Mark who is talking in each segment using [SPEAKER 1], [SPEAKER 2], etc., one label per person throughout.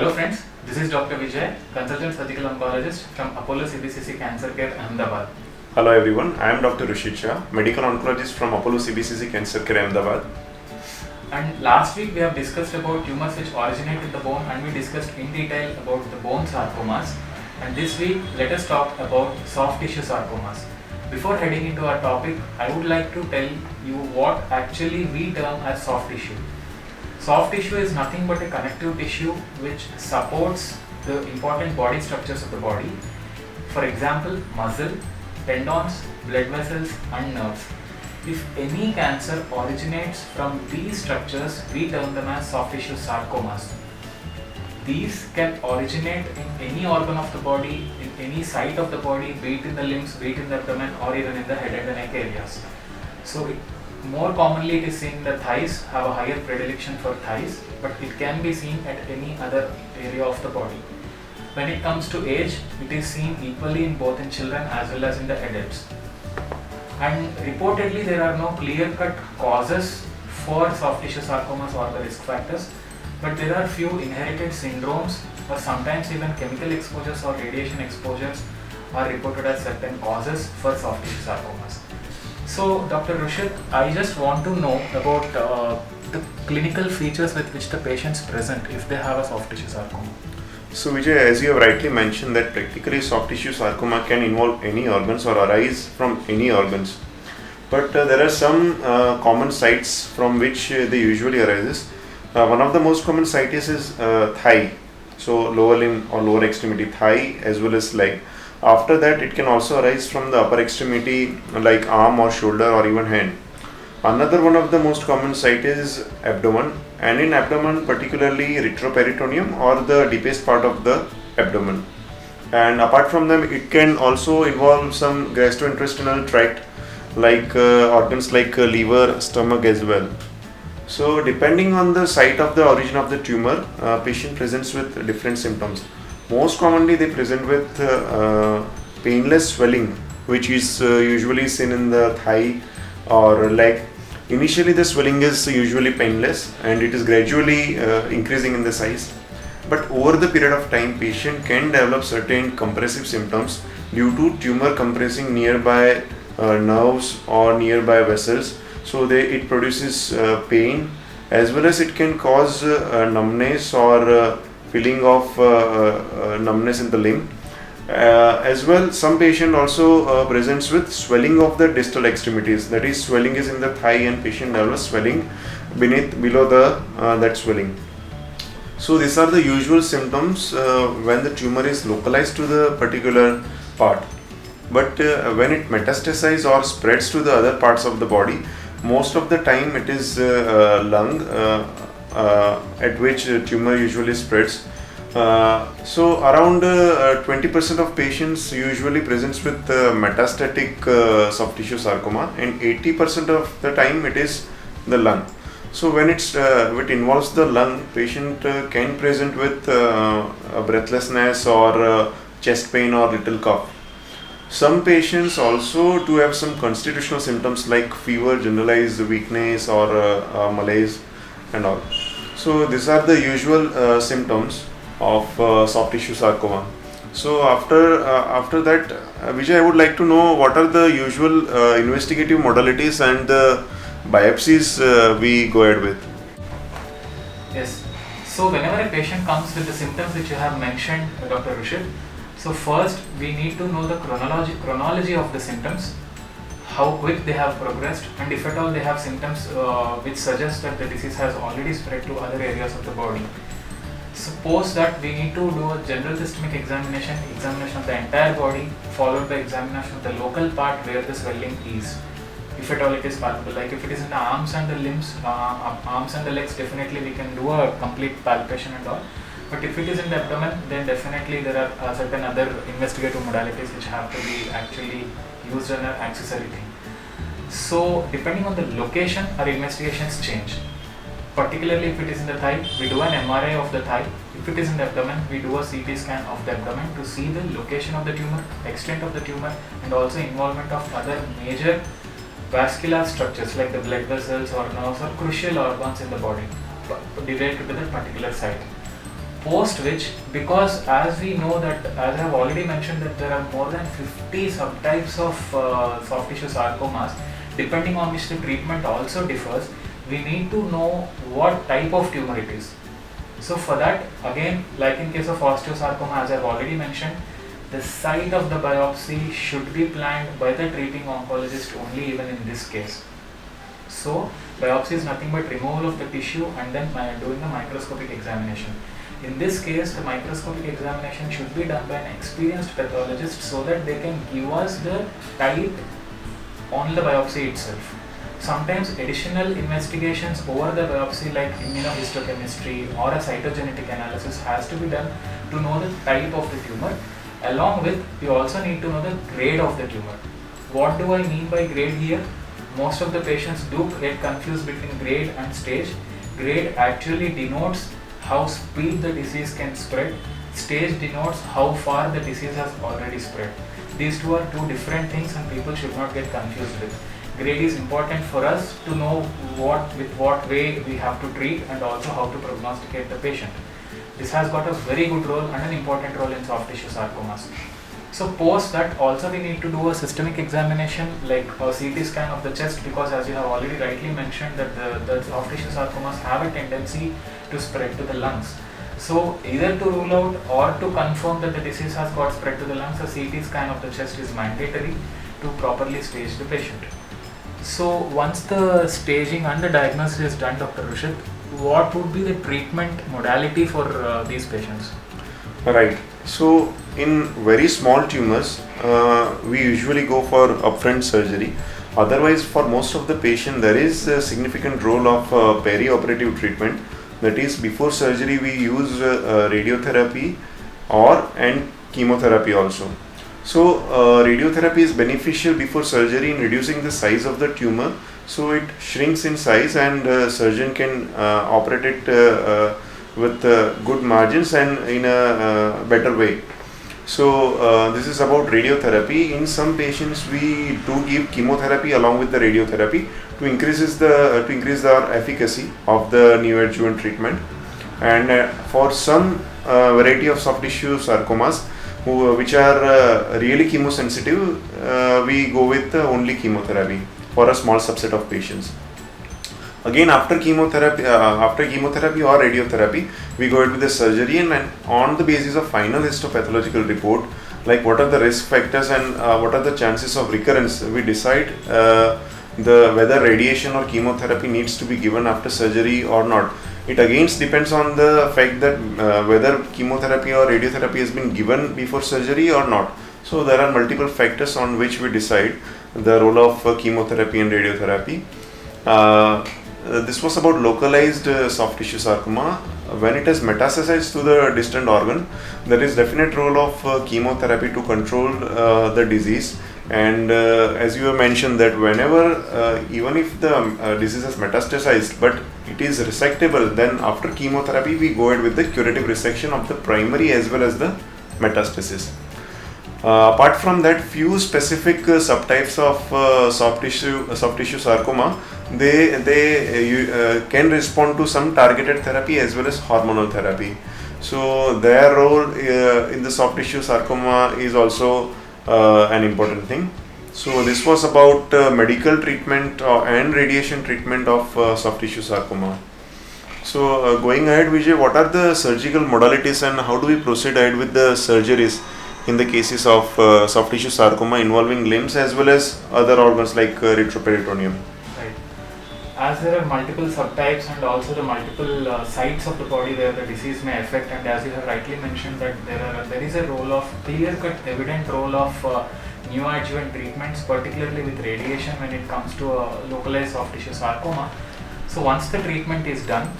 [SPEAKER 1] Hello friends, this is Dr. Vijay, consultant surgical oncologist from Apollo CBCC Cancer Care, Ahmedabad.
[SPEAKER 2] Hello everyone, I am Dr. Rushit Shah, medical oncologist from Apollo CBCC Cancer Care, Ahmedabad.
[SPEAKER 1] And last week we have discussed about tumors which originate in the bone, and we discussed in detail about the bone sarcomas. And this week let us talk about soft tissue sarcomas. Before heading into our topic, I would like to tell you what actually we term as soft tissue. Soft tissue is nothing but a connective tissue which supports the important body structures of the body. For example, muscle, tendons, blood vessels and nerves. If any cancer originates from these structures, we term them as soft tissue sarcomas. These can originate in any organ of the body, in any site of the body, be it in the limbs, be it in the abdomen or even in the head and the neck areas. So more commonly it is seen in the thighs, have a higher predilection for thighs, but it can be seen at any other area of the body. When it comes to age, it is seen equally in both in children as well as in the adults. And reportedly there are no clear-cut causes for soft tissue sarcomas or the risk factors, but there are few inherited syndromes or sometimes even chemical exposures or radiation exposures are reported as certain causes for soft tissue sarcomas. So Dr. Rushit, I just want to know about the clinical features with which the patients present if they have a soft tissue sarcoma.
[SPEAKER 2] So Vijay, as you have rightly mentioned that practically soft tissue sarcoma can involve any organs or arise from any organs. But there are some common sites from which they usually arises. One of the most common sites is thigh, so lower limb or lower extremity, thigh as well as leg. After that, it can also arise from the upper extremity like arm or shoulder or even hand. Another one of the most common site is abdomen, and in abdomen particularly retroperitoneum or the deepest part of the abdomen. And apart from them, it can also involve some gastrointestinal tract like organs like liver, stomach as well. So depending on the site of the origin of the tumor, patient presents with different symptoms. Most commonly they present with painless swelling, which is usually seen in the thigh or leg. Initially the swelling is usually painless and it is gradually increasing in the size. But over the period of time, patient can develop certain compressive symptoms due to tumor compressing nearby nerves or nearby vessels. So it produces pain, as well as it can cause numbness or feeling of numbness in the limb. As well, some patient also presents with swelling of the distal extremities. That is, swelling is in the thigh and patient develops swelling below that swelling. So these are the usual symptoms when the tumor is localized to the particular part. But when it metastasizes or spreads to the other parts of the body, most of the time it is lung at which tumor usually spreads. So around 20% of patients usually presents with metastatic soft tissue sarcoma, and 80% of the time it is the lung. So when it involves the lung, patient can present with breathlessness or chest pain or little cough. Some patients also do have some constitutional symptoms like fever, generalized weakness or malaise and all. So these are the usual symptoms of soft tissue sarcoma. So after that, Vijay, I would like to know what are the usual investigative modalities and the biopsies we go ahead with.
[SPEAKER 1] Yes. So whenever a patient comes with the symptoms which you have mentioned, Dr. Rushit, so first we need to know the chronology of the symptoms, how quick they have progressed, and if at all they have symptoms which suggest that the disease has already spread to other areas of the body. Suppose that we need to do a general systemic examination of the entire body, followed by examination of the local part where the swelling is, if at all it is palpable. Like if it is in the arms and the limbs, arms and the legs, definitely we can do a complete palpation and all. But if it is in the abdomen, then definitely there are certain other investigative modalities which have to be actually used as an accessory thing. So depending on the location, our investigations change. Particularly if it is in the thigh, we do an MRI of the thigh. If it is in the abdomen, we do a CT scan of the abdomen to see the location of the tumor, extent of the tumor, and also involvement of other major vascular structures like the blood vessels or nerves or crucial organs in the body related to that particular site. Post which, because as we know that, as I have already mentioned, that there are more than 50 subtypes of soft tissue sarcomas, depending on which the treatment also differs, we need to know what type of tumor it is. So for that, again, like in case of osteosarcoma, as I have already mentioned, the site of the biopsy should be planned by the treating oncologist only, even in this case. So biopsy is nothing but removal of the tissue and then doing a microscopic examination. In this case, the microscopic examination should be done by an experienced pathologist so that they can give us the type on the biopsy itself. Sometimes additional investigations over the biopsy like immunohistochemistry or a cytogenetic analysis has to be done to know the type of the tumor. Along with, you also need to know the grade of the tumor. What do I mean by grade here? Most of the patients do get confused between grade and stage. Grade actually denotes how speed the disease can spread. Stage denotes how far the disease has already spread. These two are two different things and people should not get confused with. Grade is important for us to know with what way we have to treat and also how to prognosticate the patient. This has got a very good role and an important role in soft tissue sarcomas. So post that, also we need to do a systemic examination like a CT scan of the chest, because as you have already rightly mentioned that the soft tissue sarcomas have a tendency to spread to the lungs. So either to rule out or to confirm that the disease has got spread to the lungs, a CT scan of the chest is mandatory to properly stage the patient. So once the staging and the diagnosis is done, Dr. Rushit, what would be the treatment modality for these patients?
[SPEAKER 2] Right. So in very small tumors, we usually go for upfront surgery. Otherwise, for most of the patient, there is a significant role of perioperative treatment. That is, before surgery, we use radiotherapy and chemotherapy also. So radiotherapy is beneficial before surgery in reducing the size of the tumor. So it shrinks in size and surgeon can operate it with good margins and in a better way. So this is about radiotherapy. In some patients we do give chemotherapy along with the radiotherapy to increase the efficacy of the neoadjuvant treatment. And for some variety of soft tissue sarcomas which are really chemosensitive, we go with only chemotherapy for a small subset of patients. Again, after chemotherapy or radiotherapy, we go ahead with the surgery, and on the basis of final histopathological report, like what are the risk factors and what are the chances of recurrence, we decide whether radiation or chemotherapy needs to be given after surgery or not. It again depends on the fact that whether chemotherapy or radiotherapy has been given before surgery or not. So there are multiple factors on which we decide the role of chemotherapy and radiotherapy. This was about localized soft tissue sarcoma. When it has metastasized to the distant organ, there is definite role of chemotherapy to control the disease. And as you have mentioned that whenever, even if the disease has metastasized, but it is resectable, then after chemotherapy we go ahead with the curative resection of the primary as well as the metastasis. Apart from that, few specific subtypes of soft tissue sarcoma, they can respond to some targeted therapy as well as hormonal therapy. So their role in the soft tissue sarcoma is also an important thing. So this was about medical treatment and radiation treatment of soft tissue sarcoma. So going ahead, Vijay, what are the surgical modalities and how do we proceed ahead with the surgeries in the cases of soft tissue sarcoma involving limbs as well as other organs like retroperitoneum?
[SPEAKER 1] Right. As there are multiple subtypes and also the multiple sites of the body where the disease may affect, and as you have rightly mentioned that there is a role of clear-cut evident role of neoadjuvant treatments, particularly with radiation when it comes to localized soft tissue sarcoma. So once the treatment is done,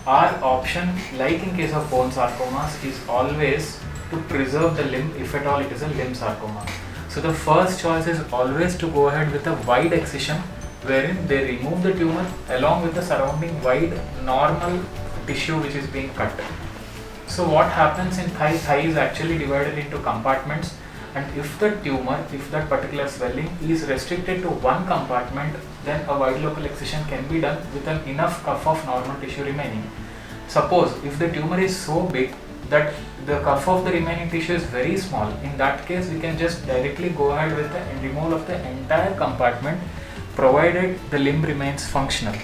[SPEAKER 1] our option, like in case of bone sarcomas, is always to preserve the limb if at all it is a limb sarcoma. So the first choice is always to go ahead with a wide excision wherein they remove the tumor along with the surrounding wide normal tissue which is being cut. So what happens in thigh is actually divided into compartments, and if the tumor, if that particular swelling is restricted to one compartment, then a wide local excision can be done with an enough cuff of normal tissue remaining. Suppose if the tumor is so big that the cuff of the remaining tissue is very small, in that case we can just directly go ahead with the removal of the entire compartment, provided the limb remains functional.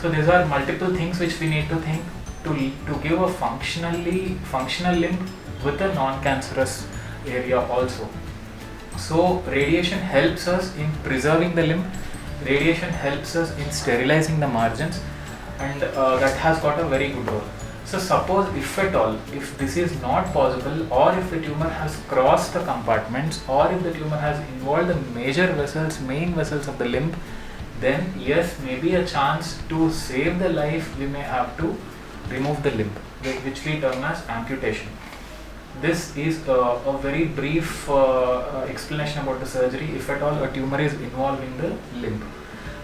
[SPEAKER 1] So these are multiple things which we need to think to give a functional limb with a non-cancerous area also. So radiation helps us in preserving the limb, radiation helps us in sterilizing the margins, and that has got a very good role. So suppose if at all, if this is not possible, or if the tumor has crossed the compartments, or if the tumor has involved the major vessels, main vessels of the limb, then yes, maybe a chance to save the life, we may have to remove the limb, which we term as amputation. This is a very brief explanation about the surgery if at all a tumor is involved in the limb.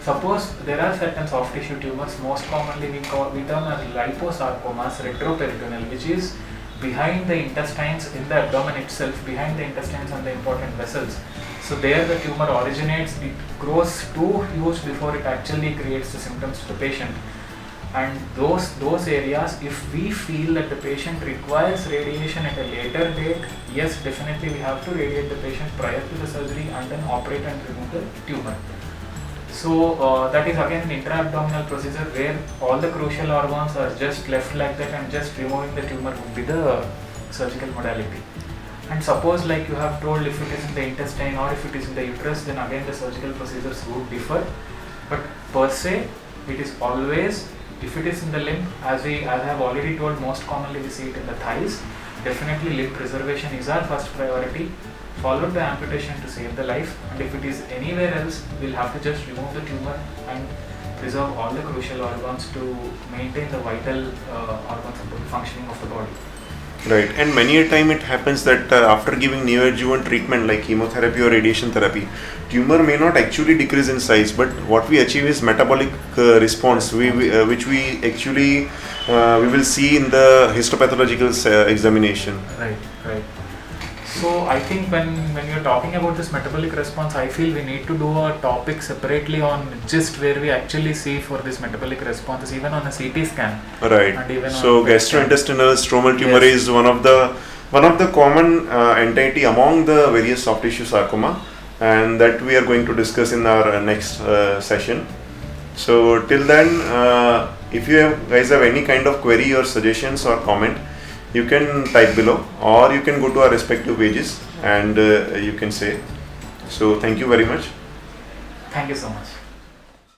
[SPEAKER 1] Suppose there are certain soft tissue tumors, most commonly we term as liposarcomas retroperitoneal, which is behind the intestines, in the abdomen itself, behind the intestines and the important vessels. So there the tumor originates, it grows too huge before it actually creates the symptoms to the patient. And those areas, if we feel that the patient requires radiation at a later date, yes, definitely we have to radiate the patient prior to the surgery and then operate and remove the tumor. So that is again an intra-abdominal procedure where all the crucial organs are just left like that, and just removing the tumor would be the surgical modality. And suppose, like you have told, if it is in the intestine or if it is in the uterus, then again the surgical procedures would differ. But per se, it is always, if it is in the limb, as I have already told, most commonly we see it in the thighs. Definitely limb preservation is our first priority, followed by amputation to save the life. And if it is anywhere else, we'll have to just remove the tumor and preserve all the crucial organs to maintain the vital organs of the functioning of the body.
[SPEAKER 2] Right, and many a time it happens that after giving neoadjuvant treatment like chemotherapy or radiation therapy, tumor may not actually decrease in size, but what we achieve is metabolic response, which we actually we will see in the histopathological examination.
[SPEAKER 1] Right. So I think when we are talking about this metabolic response, I feel we need to do a topic separately on just where we actually see for this metabolic response, even on a CT scan.
[SPEAKER 2] Right.
[SPEAKER 1] And even
[SPEAKER 2] so gastrointestinal stromal tumor is one of the common entity among the various soft tissue sarcoma, and that we are going to discuss in our next session. So till then, if you guys have any kind of query or suggestions or comment, you can type below, or you can go to our respective pages and you can say. So thank you very much.
[SPEAKER 1] Thank you so much.